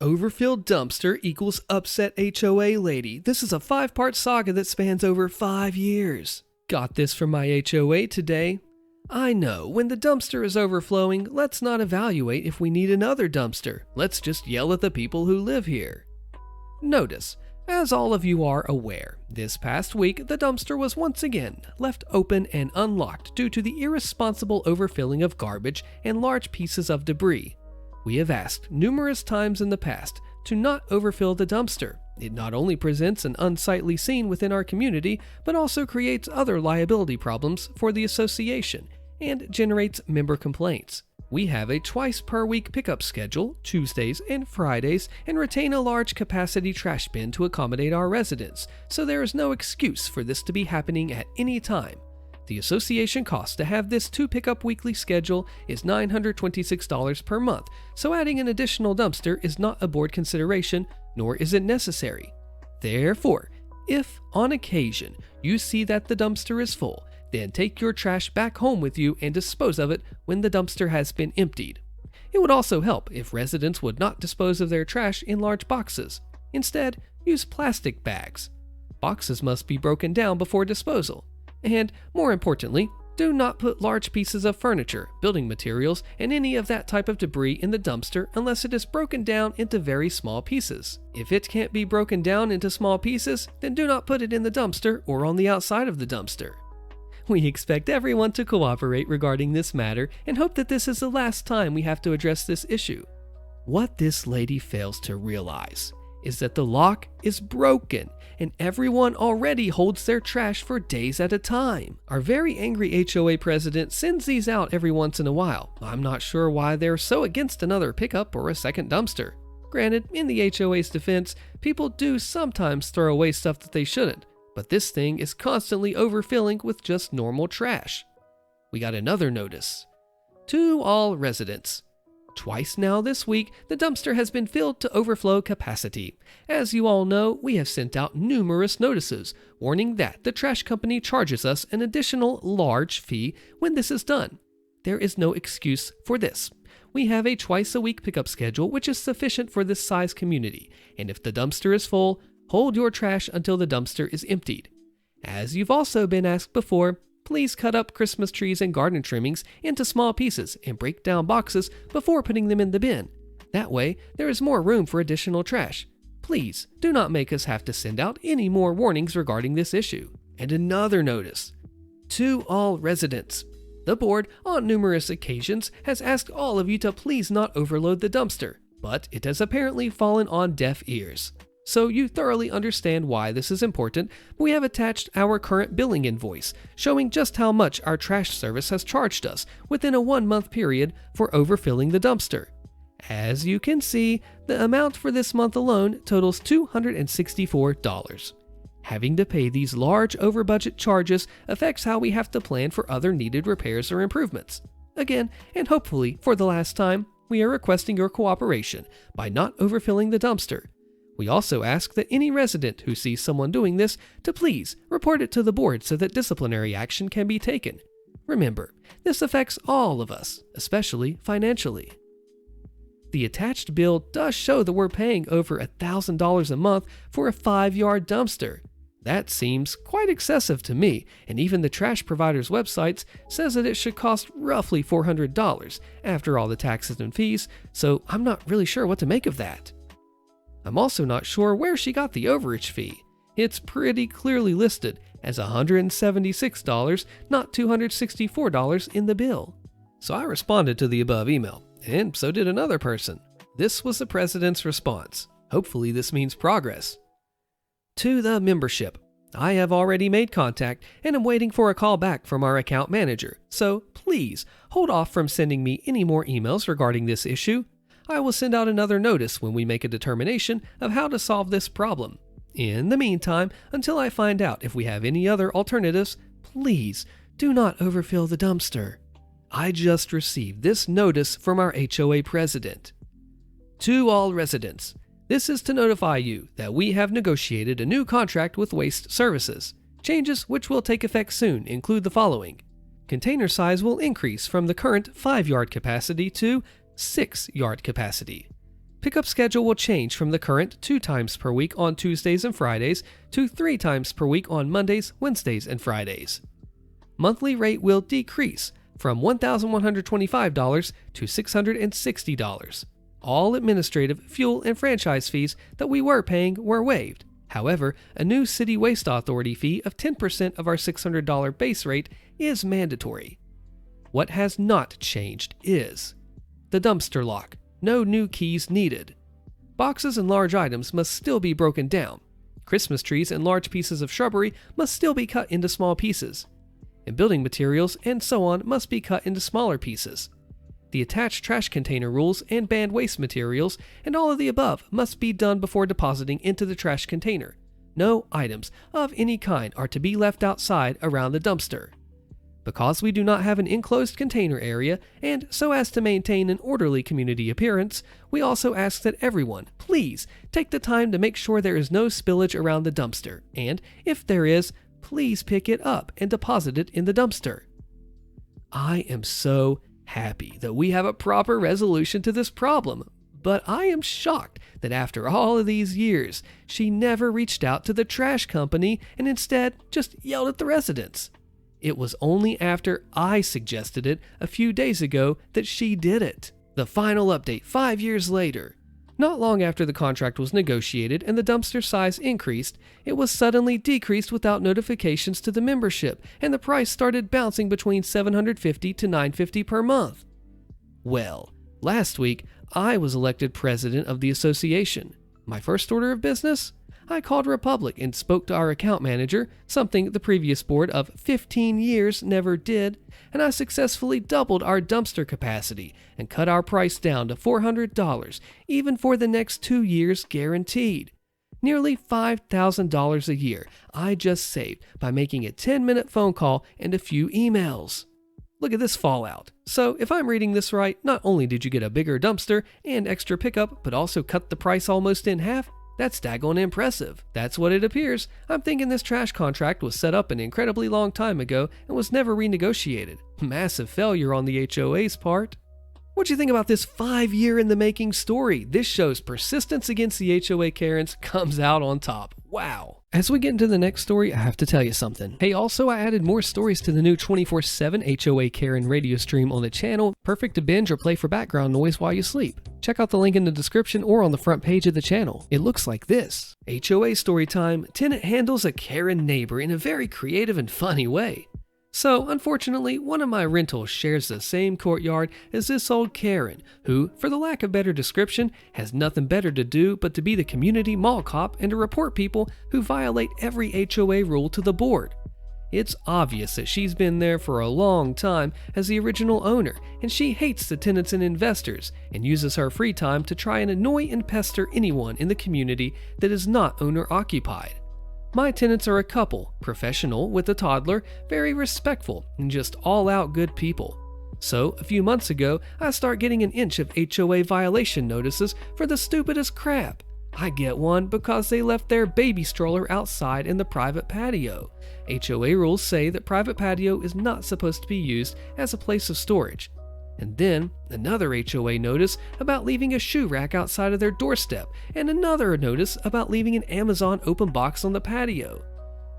Overfilled dumpster equals upset HOA lady. This is a 5-part saga that spans over 5 years. Got this from my HOA today. I know, when the dumpster is overflowing, let's not evaluate if we need another dumpster. Let's just yell at the people who live here. Notice, as all of you are aware, this past week the dumpster was once again left open and unlocked due to the irresponsible overfilling of garbage and large pieces of debris. We have asked numerous times in the past to not overfill the dumpster. It not only presents an unsightly scene within our community, but also creates other liability problems for the association and generates member complaints. We have a twice per week pickup schedule, Tuesdays and Fridays, and retain a large capacity trash bin to accommodate our residents, so there is no excuse for this to be happening at any time. The association cost to have this 2 pickup weekly schedule is $926 per month, so adding an additional dumpster is not a board consideration, nor is it necessary. Therefore, if on occasion you see that the dumpster is full, then take your trash back home with you and dispose of it when the dumpster has been emptied. It would also help if residents would not dispose of their trash in large boxes. Instead, use plastic bags. Boxes must be broken down before disposal. And, more importantly, do not put large pieces of furniture, building materials, and any of that type of debris in the dumpster unless it is broken down into very small pieces. If it can't be broken down into small pieces, then do not put it in the dumpster or on the outside of the dumpster. We expect everyone to cooperate regarding this matter and hope that this is the last time we have to address this issue. What this lady fails to realize is that the lock is broken and everyone already holds their trash for days at a time. Our very angry HOA president sends these out every once in a while. I'm not sure why they're so against another pickup or a second dumpster. Granted, in the HOA's defense, people do sometimes throw away stuff that they shouldn't, but this thing is constantly overfilling with just normal trash. We got another notice. To all residents. Twice now this week, the dumpster has been filled to overflow capacity. As you all know, we have sent out numerous notices warning that the trash company charges us an additional large fee when this is done. There is no excuse for this. We have a twice-a-week pickup schedule which is sufficient for this size community, and if the dumpster is full, hold your trash until the dumpster is emptied. As you've also been asked before, please cut up Christmas trees and garden trimmings into small pieces and break down boxes before putting them in the bin. That way, there is more room for additional trash. Please do not make us have to send out any more warnings regarding this issue. And another notice. To all residents. The board, on numerous occasions, has asked all of you to please not overload the dumpster, but it has apparently fallen on deaf ears. So you thoroughly understand why this is important, we have attached our current billing invoice, showing just how much our trash service has charged us within a 1-month period for overfilling the dumpster. As you can see, the amount for this month alone totals $264. Having to pay these large over-budget charges affects how we have to plan for other needed repairs or improvements. Again, and hopefully for the last time, we are requesting your cooperation by not overfilling the dumpster. We also ask that any resident who sees someone doing this to please report it to the board so that disciplinary action can be taken. Remember, this affects all of us, especially financially. The attached bill does show that we're paying over $1,000 a month for a 5-yard dumpster. That seems quite excessive to me, and even the trash provider's website says that it should cost roughly $400 after all the taxes and fees, so I'm not really sure what to make of that. I'm also not sure where she got the overage fee. It's pretty clearly listed as $176, not $264 in the bill. So I responded to the above email, and so did another person. This was the president's response. Hopefully this means progress. To the membership. I have already made contact and am waiting for a call back from our account manager, so please hold off from sending me any more emails regarding this issue. I will send out another notice when we make a determination of how to solve this problem. In the meantime, until I find out if we have any other alternatives, please do not overfill the dumpster. I just received this notice from our HOA president. To all residents, this is to notify you that we have negotiated a new contract with Waste Services. Changes which will take effect soon include the following. Container size will increase from the current 5-yard capacity to 6-yard capacity. Pickup schedule will change from the current 2 times per week on Tuesdays and Fridays to 3 times per week on Mondays, Wednesdays, and Fridays. Monthly rate will decrease from $1,125 to $660. All administrative, fuel, and franchise fees that we were paying were waived. However, a new City Waste Authority fee of 10% of our $600 base rate is mandatory. What has not changed is the dumpster lock. No new keys needed. Boxes and large items must still be broken down. Christmas trees and large pieces of shrubbery must still be cut into small pieces. And building materials and so on must be cut into smaller pieces. The attached trash container rules and banned waste materials and all of the above must be done before depositing into the trash container. No items of any kind are to be left outside around the dumpster. Because we do not have an enclosed container area, and so as to maintain an orderly community appearance, we also ask that everyone, please, take the time to make sure there is no spillage around the dumpster, and, if there is, please pick it up and deposit it in the dumpster. I am so happy that we have a proper resolution to this problem, but I am shocked that after all of these years, she never reached out to the trash company and instead just yelled at the residents. It was only after I suggested it a few days ago that she did it. The final update 5 years later. Not long after the contract was negotiated and the dumpster size increased, it was suddenly decreased without notifications to the membership, and the price started bouncing between $750 to $950 per month. Well, last week, I was elected president of the association. My first order of business? I called Republic and spoke to our account manager, something the previous board of 15 years never did, and I successfully doubled our dumpster capacity and cut our price down to $400, even for the next 2 years guaranteed. Nearly $5,000 a year I just saved by making a 10-minute phone call and a few emails. Look at this fallout. So if I'm reading this right, not only did you get a bigger dumpster and extra pickup, but also cut the price almost in half? That's daggone impressive. That's what it appears. I'm thinking this trash contract was set up an incredibly long time ago and was never renegotiated. Massive failure on the HOA's part. What do you think about this 5-year-in-the-making story? This shows persistence against the HOA Karens comes out on top. Wow. As we get into the next story, I have to tell you something. Hey, also I added more stories to the new 24/7 HOA Karen radio stream on the channel, perfect to binge or play for background noise while you sleep. Check out the link in the description or on the front page of the channel. It looks like this. HOA story time. Tenant handles a Karen neighbor in a very creative and funny way. So, unfortunately, one of my rentals shares the same courtyard as this old Karen, who, for the lack of better description, has nothing better to do but to be the community mall cop and to report people who violate every HOA rule to the board. It's obvious that she's been there for a long time as the original owner, and she hates the tenants and investors, and uses her free time to try and annoy and pester anyone in the community that is not owner-occupied. My tenants are a couple, professional with a toddler, very respectful, and just all-out good people. So, a few months ago, I start getting an inch of HOA violation notices for the stupidest crap. I get one because they left their baby stroller outside in the private patio. HOA rules say that private patio is not supposed to be used as a place of storage. And then, another HOA notice about leaving a shoe rack outside of their doorstep, and another notice about leaving an Amazon open box on the patio.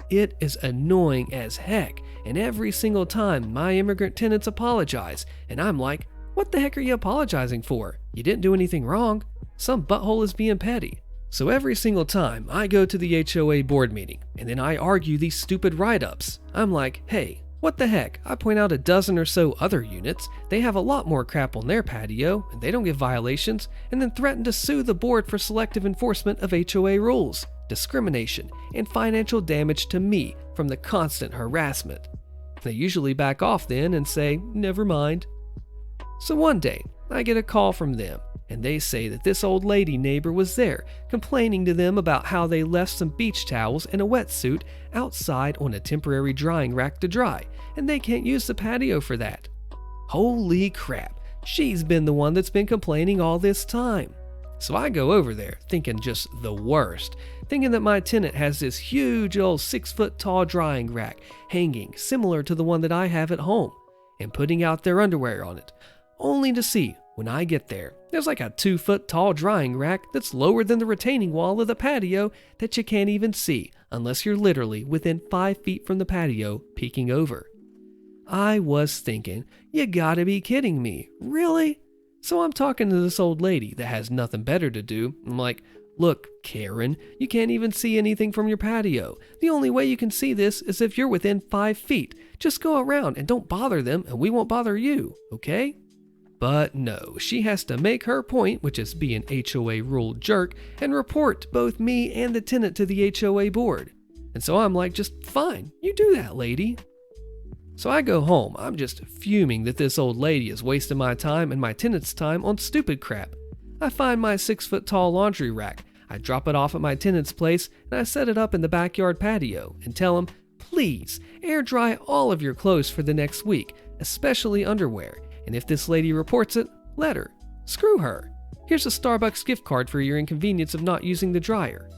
It is annoying as heck, and every single time my immigrant tenants apologize, and I'm like, what the heck are you apologizing for? You didn't do anything wrong. Some butthole is being petty. So every single time I go to the HOA board meeting, and then I argue these stupid write-ups, I'm like, hey, what the heck? I point out a dozen or so other units, they have a lot more crap on their patio, and they don't get violations, and then threaten to sue the board for selective enforcement of HOA rules, discrimination, and financial damage to me from the constant harassment. They usually back off then and say, never mind. So one day, I get a call from them, and they say that this old lady neighbor was there, complaining to them about how they left some beach towels and a wetsuit outside on a temporary drying rack to dry, and they can't use the patio for that. Holy crap, she's been the one that's been complaining all this time. So I go over there, thinking just the worst, thinking that my tenant has this huge old 6-foot-tall drying rack hanging similar to the one that I have at home, and putting out their underwear on it, only to see When I get there, there's like a 2-foot tall drying rack that's lower than the retaining wall of the patio that you can't even see unless you're literally within 5 feet from the patio peeking over. I was thinking, you gotta be kidding me, really? So I'm talking to this old lady that has nothing better to do. I'm like, look, Karen, you can't even see anything from your patio. The only way you can see this is if you're within 5 feet. Just go around and don't bother them and we won't bother you, okay? But no, she has to make her point, which is be an HOA rule jerk, and report both me and the tenant to the HOA board. And so I'm like, just fine, you do that, lady. So I go home, I'm just fuming that this old lady is wasting my time and my tenant's time on stupid crap. I find my 6-foot tall laundry rack, I drop it off at my tenant's place, and I set it up in the backyard patio and tell him, please, air dry all of your clothes for the next week, especially underwear. And if this lady reports it, let her. Screw her. Here's a Starbucks gift card for your inconvenience of not using the dryer.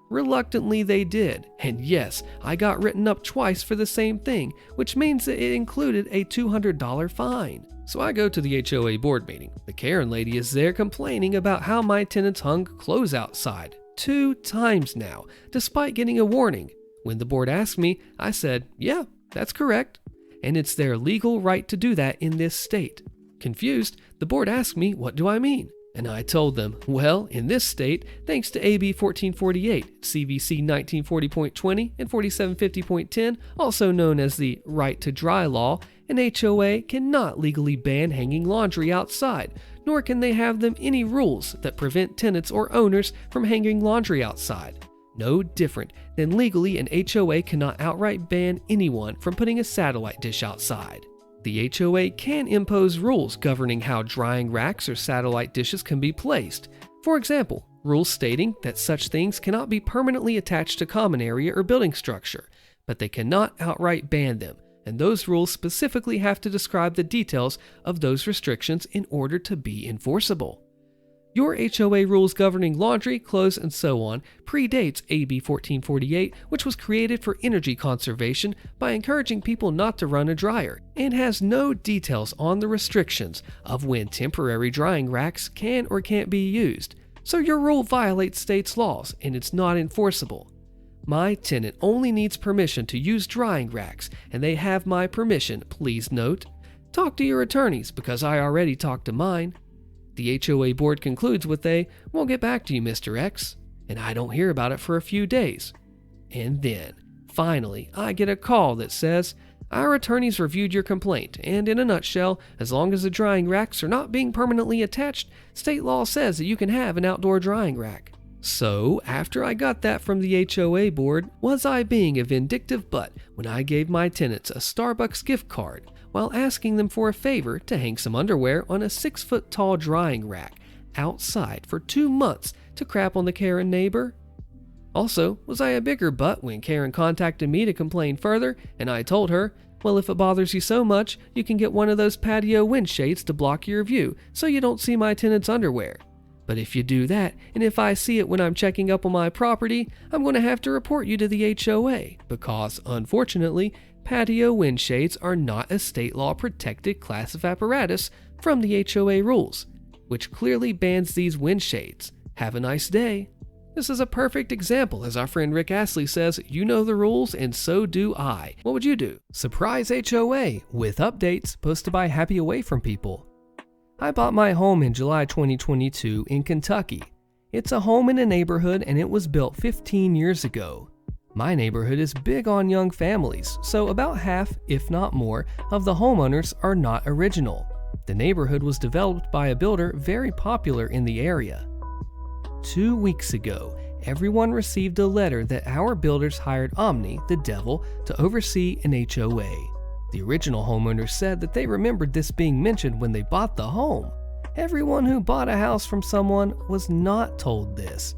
Reluctantly they did, and yes, I got written up twice for the same thing, which means that it included a $200 fine. So I go to the HOA board meeting. The Karen lady is there complaining about how my tenants hung clothes outside 2 times now, despite getting a warning. When the board asked me, I said, yeah, that's correct. And it's their legal right to do that in this state. Confused, the board asked me, what do I mean? And I told them, well, in this state, thanks to AB 1448, CVC 1940.20, and 4750.10, also known as the Right to Dry Law, an HOA cannot legally ban hanging laundry outside, nor can they have them any rules that prevent tenants or owners from hanging laundry outside. No different than legally an HOA cannot outright ban anyone from putting a satellite dish outside. The HOA can impose rules governing how drying racks or satellite dishes can be placed. For example, rules stating that such things cannot be permanently attached to common area or building structure, but they cannot outright ban them, and those rules specifically have to describe the details of those restrictions in order to be enforceable. Your HOA rules governing laundry, clothes, and so on predates AB 1448, which was created for energy conservation by encouraging people not to run a dryer, and has no details on the restrictions of when temporary drying racks can or can't be used. So your rule violates state's laws, and it's not enforceable. My tenant only needs permission to use drying racks, and they have my permission, please note. Talk to your attorneys, because I already talked to mine. The HOA board concludes with a, we'll get back to you, Mr. X, and I don't hear about it for a few days. And then, finally, I get a call that says, our attorneys reviewed your complaint, and in a nutshell, as long as the drying racks are not being permanently attached, state law says that you can have an outdoor drying rack. So, after I got that from the HOA board, was I being a vindictive butt when I gave my tenants a Starbucks gift card while asking them for a favor to hang some underwear on a 6-foot tall drying rack outside for 2 months to crap on the Karen neighbor? Also, was I a bigger butt when Karen contacted me to complain further and I told her, well, if it bothers you so much, you can get one of those patio wind shades to block your view so you don't see my tenant's underwear. But if you do that, and if I see it when I'm checking up on my property, I'm going to have to report you to the HOA because, unfortunately, patio wind shades are not a state law protected class of apparatus from the HOA rules, which clearly bans these wind shades. Have a nice day. This is a perfect example, as our friend Rick Astley says, you know the rules and so do I. What would you do? Surprise HOA with updates posted by Happy Away From People. I bought my home in July 2022 in Kentucky. It's a home in a neighborhood and it was built 15 years ago. My neighborhood is big on young families, so about half, if not more, of the homeowners are not original. The neighborhood was developed by a builder very popular in the area. 2 weeks ago, everyone received a letter that our builders hired Omni, the devil, to oversee an HOA. The original homeowners said that they remembered this being mentioned when they bought the home. Everyone who bought a house from someone was not told this.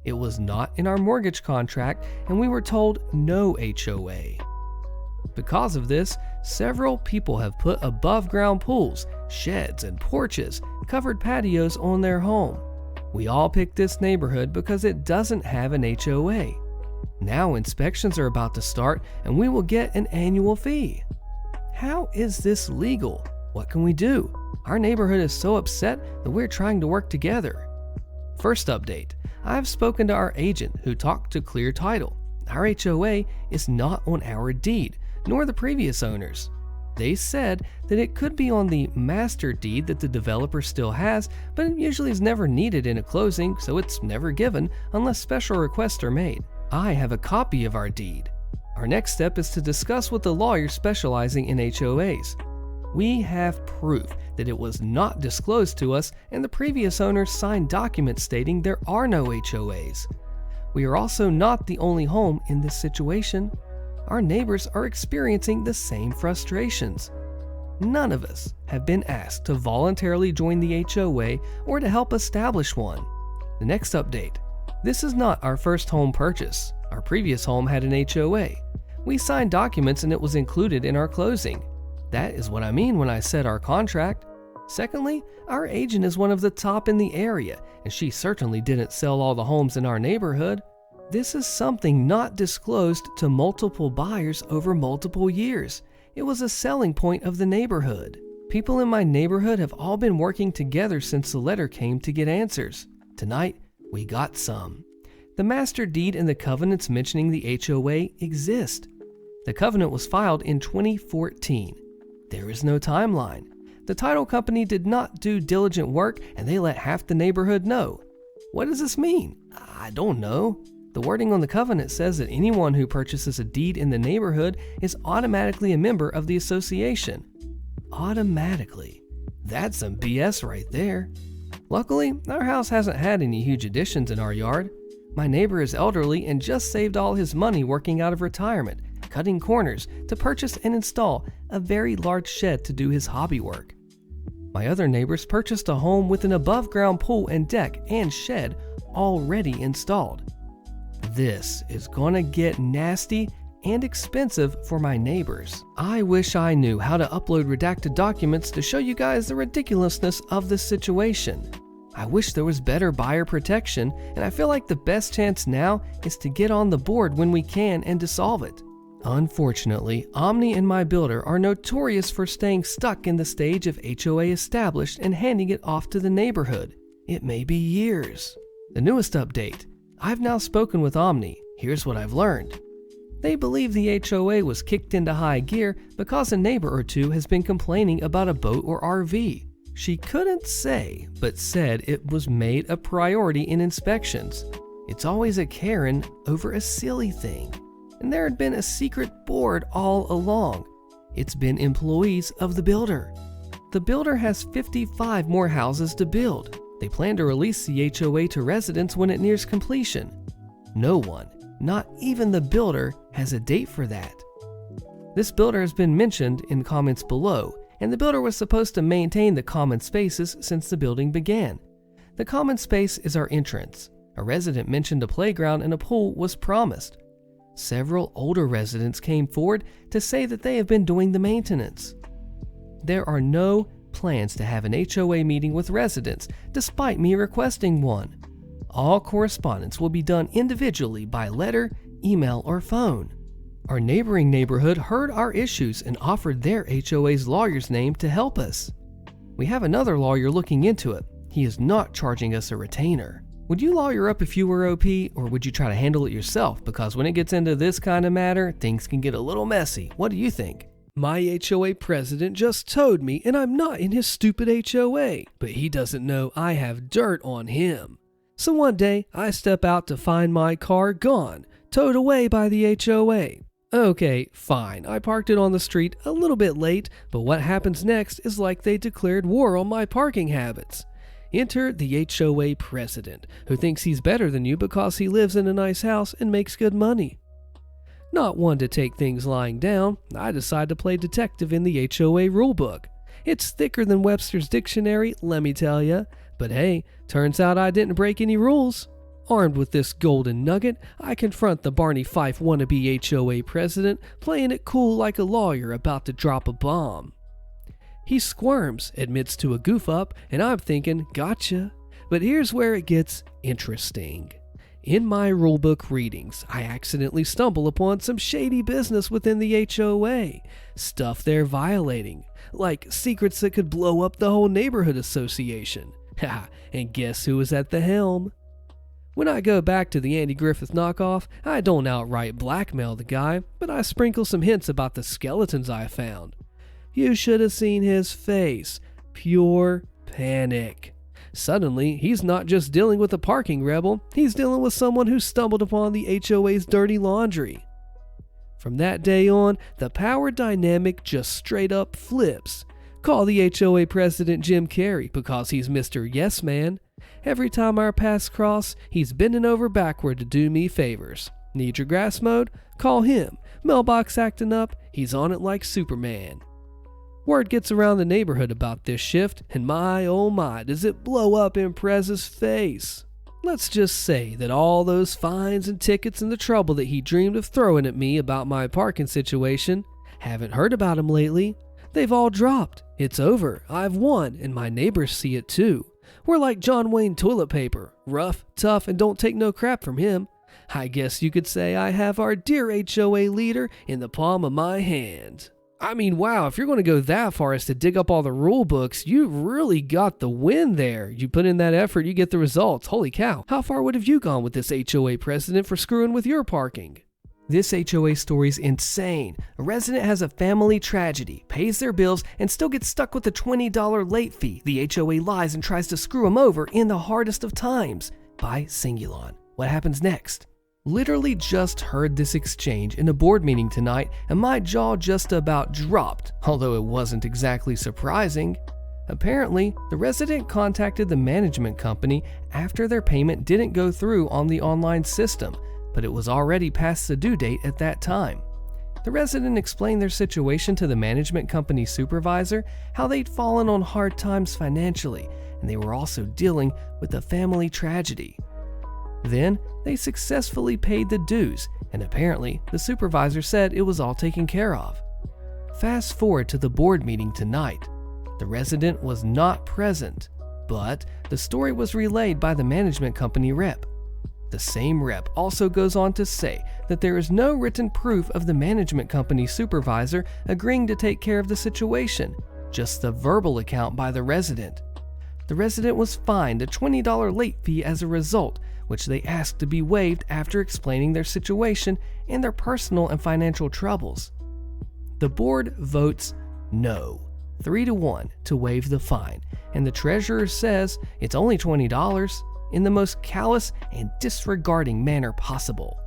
It was not in our mortgage contract, and we were told no HOA. Because of this, several people have put above-ground pools, sheds, and porches, covered patios on their home. We all picked this neighborhood because it doesn't have an HOA. Now inspections are about to start, and we will get an annual fee. How is this legal? What can we do? Our neighborhood is so upset that we're trying to work together. First update. I've spoken to our agent who talked to clear title. Our HOA is not on our deed, nor the previous owners. They said that it could be on the master deed that the developer still has, but it usually is never needed in a closing, so it's never given unless special requests are made. I have a copy of our deed. Our next step is to discuss with the lawyer specializing in HOAs. We have proof that it was not disclosed to us, and the previous owners signed documents stating there are no HOAs. We are also not the only home in this situation. Our neighbors are experiencing the same frustrations. None of us have been asked to voluntarily join the HOA or to help establish one. The next update. This is not our first home purchase. Our previous home had an HOA. We signed documents and it was included in our closing. That is what I mean when I said our contract. Secondly, our agent is one of the top in the area, and she certainly didn't sell all the homes in our neighborhood. This is something not disclosed to multiple buyers over multiple years. It was a selling point of the neighborhood. People in my neighborhood have all been working together since the letter came to get answers. Tonight, we got some. The master deed and the covenants mentioning the HOA exist. The covenant was filed in 2014. There is no timeline. The title company did not do diligent work and they let half the neighborhood know. What does this mean? I don't know. The wording on the covenant says that anyone who purchases a deed in the neighborhood is automatically a member of the association. Automatically. That's some BS right there. Luckily, our house hasn't had any huge additions in our yard. My neighbor is elderly and just saved all his money working out of retirement, cutting corners to purchase and install a very large shed to do his hobby work. My other neighbors purchased a home with an above-ground pool and deck and shed already installed. This is gonna get nasty and expensive for my neighbors. I wish I knew how to upload redacted documents to show you guys the ridiculousness of this situation. I wish there was better buyer protection, and I feel like the best chance now is to get on the board when we can and to solve it. Unfortunately, Omni and my builder are notorious for staying stuck in the stage of HOA established and handing it off to the neighborhood. It may be years. The newest update. I've now spoken with Omni. Here's what I've learned. They believe the HOA was kicked into high gear because a neighbor or two has been complaining about a boat or RV. She couldn't say, but said it was made a priority in inspections. It's always a Karen over a silly thing. And there had been a secret board all along. It's been employees of the builder. The builder has 55 more houses to build. They plan to release the HOA to residents when it nears completion. No one, not even the builder, has a date for that. This builder has been mentioned in comments below, and the builder was supposed to maintain the common spaces since the building began. The common space is our entrance. A resident mentioned a playground and a pool was promised. Several older residents came forward to say that they have been doing the maintenance. There are no plans to have an HOA meeting with residents, despite me requesting one. All correspondence will be done individually by letter, email, or phone. Our neighboring neighborhood heard our issues and offered their HOA's lawyer's name to help us. We have another lawyer looking into it. He is not charging us a retainer. Would you lawyer up if you were OP, or would you try to handle it yourself? Because when it gets into this kind of matter, things can get a little messy. What do you think? My HOA president just towed me and I'm not in his stupid HOA, but he doesn't know I have dirt on him. So one day, I step out to find my car gone, towed away by the HOA. Okay, fine, I parked it on the street a little bit late, but what happens next is like they declared war on my parking habits. Enter the HOA president, who thinks he's better than you because he lives in a nice house and makes good money. Not one to take things lying down, I decide to play detective in the HOA rulebook. It's thicker than Webster's dictionary, let me tell ya. But hey, turns out I didn't break any rules. Armed with this golden nugget, I confront the Barney Fife wannabe HOA president, playing it cool like a lawyer about to drop a bomb. He squirms, admits to a goof up, and I'm thinking, gotcha. But here's where it gets interesting. In my rulebook readings, I accidentally stumble upon some shady business within the HOA, stuff they're violating, like secrets that could blow up the whole neighborhood association. Ha! And guess who was at the helm? When I go back to the Andy Griffith knockoff, I don't outright blackmail the guy, but I sprinkle some hints about the skeletons I found. You should have seen his face. Pure panic. Suddenly, he's not just dealing with a parking rebel, he's dealing with someone who stumbled upon the HOA's dirty laundry. From that day on, the power dynamic just straight up flips. Call the HOA president Jim Carrey because he's Mr. Yes Man. Every time our paths cross, he's bending over backward to do me favors. Need your grass mowed? Call him. Mailbox acting up? He's on it like Superman. Word gets around the neighborhood about this shift, and my oh my does it blow up in Prez's face. Let's just say that all those fines and tickets and the trouble that he dreamed of throwing at me about my parking situation, haven't heard about him lately. They've all dropped. It's over. I've won, and my neighbors see it too. We're like John Wayne toilet paper, rough, tough, and don't take no crap from him. I guess you could say I have our dear HOA leader in the palm of my hand. I mean, wow, if you're going to go that far as to dig up all the rule books, you really got the win there. You put in that effort, you get the results. Holy cow. How far would have you gone with this HOA president for screwing with your parking? This HOA story's insane. A resident has a family tragedy, pays their bills, and still gets stuck with a $20 late fee. The HOA lies and tries to screw him over in the hardest of times. By Singulon. What happens next? Literally just heard this exchange in a board meeting tonight, and my jaw just about dropped, although it wasn't exactly surprising. Apparently, the resident contacted the management company after their payment didn't go through on the online system, but it was already past the due date at that time. The resident explained their situation to the management company supervisor, how they'd fallen on hard times financially, and they were also dealing with a family tragedy. Then, they successfully paid the dues, and apparently the supervisor said it was all taken care of. Fast forward to the board meeting tonight. The resident was not present, but the story was relayed by the management company rep. The same rep also goes on to say that there is no written proof of the management company supervisor agreeing to take care of the situation, just the verbal account by the resident. The resident was fined a $20 late fee as a result, which they asked to be waived after explaining their situation and their personal and financial troubles. The board votes no, 3-1, to waive the fine, and the treasurer says it's only $20 in the most callous and disregarding manner possible.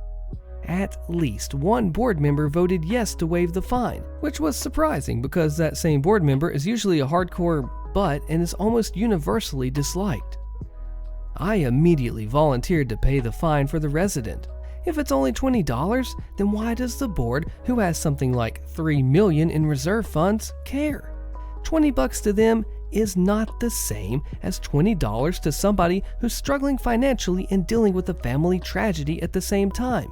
At least one board member voted yes to waive the fine, which was surprising because that same board member is usually a hardcore butt and is almost universally disliked. I immediately volunteered to pay the fine for the resident. If it's only $20, then why does the board, who has something like $3 million in reserve funds, care? $20 to them is not the same as $20 to somebody who's struggling financially and dealing with a family tragedy at the same time.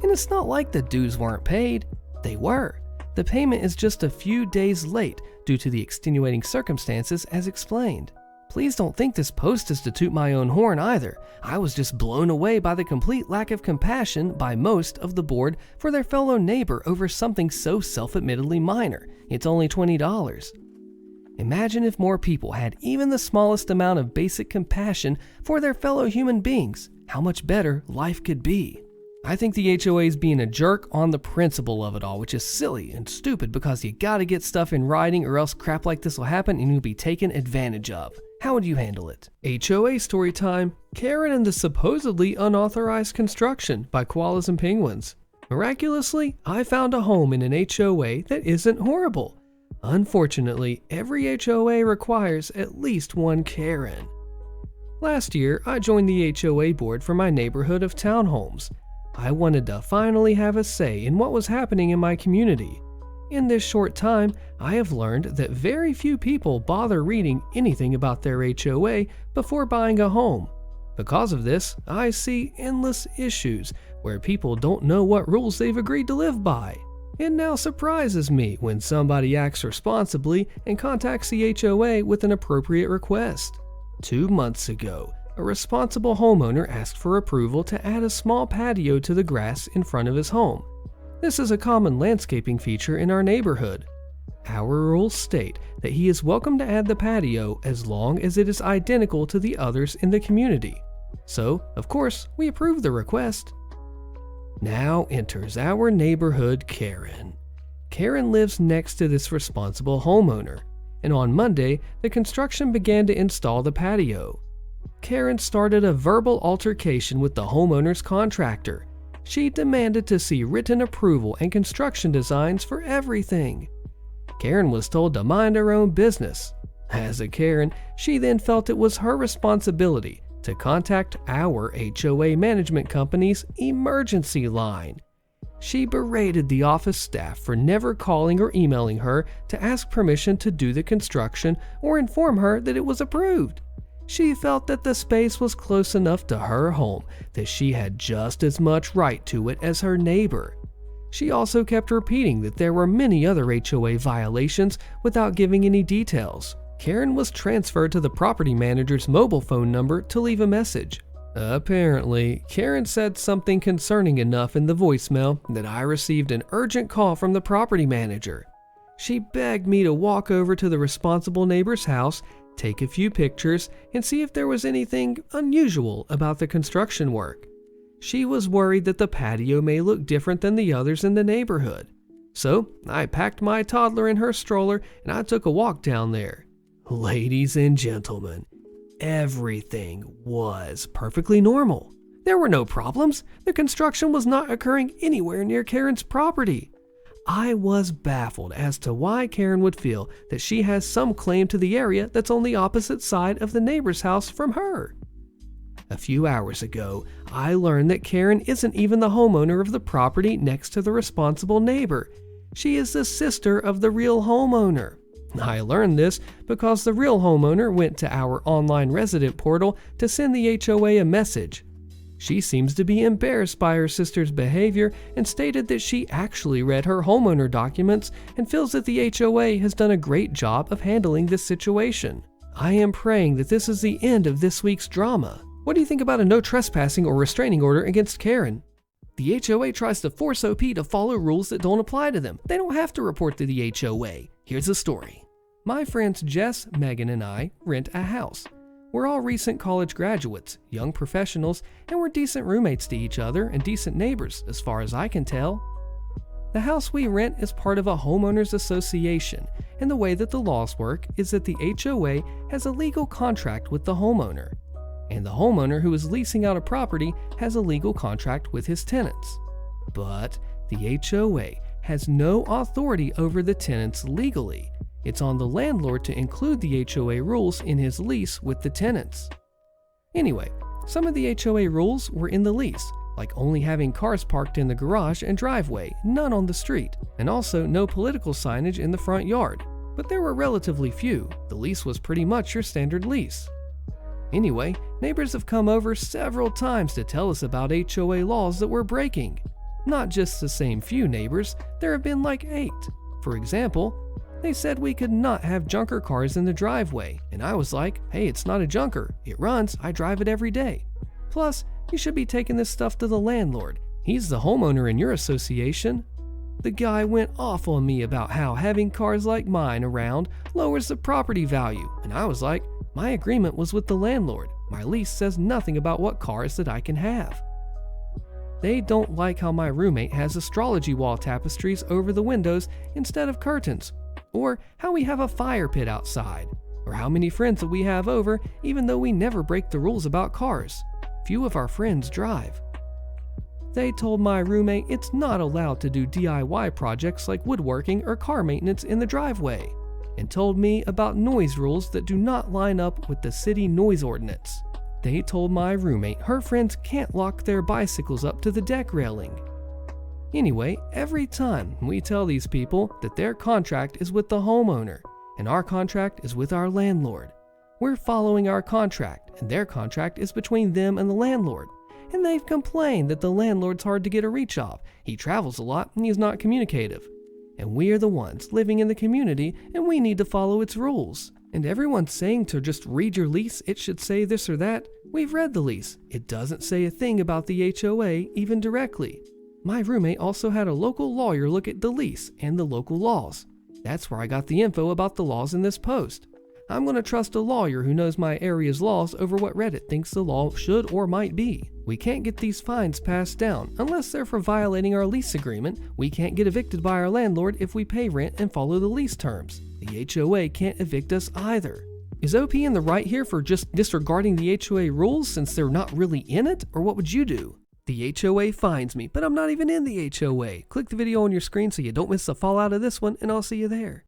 And it's not like the dues weren't paid. They were. The payment is just a few days late due to the extenuating circumstances as explained. Please don't think this post is to toot my own horn either. I was just blown away by the complete lack of compassion by most of the board for their fellow neighbor over something so self-admittedly minor. It's only $20. Imagine if more people had even the smallest amount of basic compassion for their fellow human beings, how much better life could be. I think the HOA is being a jerk on the principle of it all, which is silly and stupid because you gotta get stuff in writing or else crap like this will happen and you'll be taken advantage of. How would you handle it? HOA story time. Karen and the supposedly unauthorized construction by koalas and penguins. Miraculously, I found a home in an HOA that isn't horrible. Unfortunately, every HOA requires at least one Karen. Last year, I joined the HOA board for my neighborhood of townhomes. I wanted to finally have a say in what was happening in my community. In this short time, I have learned that very few people bother reading anything about their HOA before buying a home. Because of this, I see endless issues where people don't know what rules they've agreed to live by. It now surprises me when somebody acts responsibly and contacts the HOA with an appropriate request. 2 months ago, a responsible homeowner asked for approval to add a small patio to the grass in front of his home. This is a common landscaping feature in our neighborhood. Our rules state that he is welcome to add the patio as long as it is identical to the others in the community. So, of course, we approve the request. Now enters our neighborhood Karen. Karen lives next to this responsible homeowner, and on Monday, the construction began to install the patio. Karen started a verbal altercation with the homeowner's contractor. She demanded to see written approval and construction designs for everything. Karen was told to mind her own business. As a Karen, she then felt it was her responsibility to contact our HOA management company's emergency line. She berated the office staff for never calling or emailing her to ask permission to do the construction or inform her that it was approved. She felt that the space was close enough to her home that she had just as much right to it as her neighbor. She also kept repeating that there were many other HOA violations without giving any details. Karen was transferred to the property manager's mobile phone number to leave a message. Apparently, Karen said something concerning enough in the voicemail that I received an urgent call from the property manager. She begged me to walk over to the responsible neighbor's house, take a few pictures, and see if there was anything unusual about the construction work. She was worried that the patio may look different than the others in the neighborhood. So I packed my toddler in her stroller and I took a walk down there. Ladies and gentlemen, everything was perfectly normal. There were no problems. The construction was not occurring anywhere near Karen's property. I was baffled as to why Karen would feel that she has some claim to the area that's on the opposite side of the neighbor's house from her. A few hours ago, I learned that Karen isn't even the homeowner of the property next to the responsible neighbor. She is the sister of the real homeowner. I learned this because the real homeowner went to our online resident portal to send the HOA a message. She seems to be embarrassed by her sister's behavior and stated that she actually read her homeowner documents and feels that the HOA has done a great job of handling this situation. I am praying that this is the end of this week's drama. What do you think about a no trespassing or restraining order against Karen? The HOA tries to force OP to follow rules that don't apply to them. They don't have to report to the HOA. Here's the story. My friends Jess, Megan, and I rent a house. We're all recent college graduates, young professionals, and we're decent roommates to each other and decent neighbors, as far as I can tell. The house we rent is part of a homeowners association, and the way that the laws work is that the HOA has a legal contract with the homeowner, and the homeowner who is leasing out a property has a legal contract with his tenants. But the HOA has no authority over the tenants legally. It's on the landlord to include the HOA rules in his lease with the tenants. Anyway, some of the HOA rules were in the lease, like only having cars parked in the garage and driveway, none on the street, and also no political signage in the front yard. But there were relatively few. The lease was pretty much your standard lease. Anyway, neighbors have come over several times to tell us about HOA laws that we're breaking. Not just the same few neighbors, there have been like 8. For example, they said we could not have junker cars in the driveway, and I was like, hey, it's not a junker. It runs, I drive it every day. Plus, you should be taking this stuff to the landlord. He's the homeowner in your association. The guy went off on me about how having cars like mine around lowers the property value, and I was like, my agreement was with the landlord. My lease says nothing about what cars that I can have. They don't like how my roommate has astrology wall tapestries over the windows instead of curtains, or how we have a fire pit outside, or how many friends that we have over even though we never break the rules about cars. Few of our friends drive. They told my roommate it's not allowed to do DIY projects like woodworking or car maintenance in the driveway, and told me about noise rules that do not line up with the city noise ordinance. They told my roommate her friends can't lock their bicycles up to the deck railing. Anyway, every time we tell these people that their contract is with the homeowner and our contract is with our landlord, we're following our contract and their contract is between them and the landlord. And they've complained that the landlord's hard to get a reach of. He travels a lot and he's not communicative. And we are the ones living in the community and we need to follow its rules. And everyone's saying to just read your lease, it should say this or that. We've read the lease. It doesn't say a thing about the HOA, even directly. My roommate also had a local lawyer look at the lease and the local laws. That's where I got the info about the laws in this post. I'm going to trust a lawyer who knows my area's laws over what Reddit thinks the law should or might be. We can't get these fines passed down unless they're for violating our lease agreement. We can't get evicted by our landlord if we pay rent and follow the lease terms. The HOA can't evict us either. Is OP in the right here for just disregarding the HOA rules since they're not really in it? Or what would you do? The HOA fines me, but I'm not even in the HOA. Click the video on your screen so you don't miss the fallout of this one, and I'll see you there.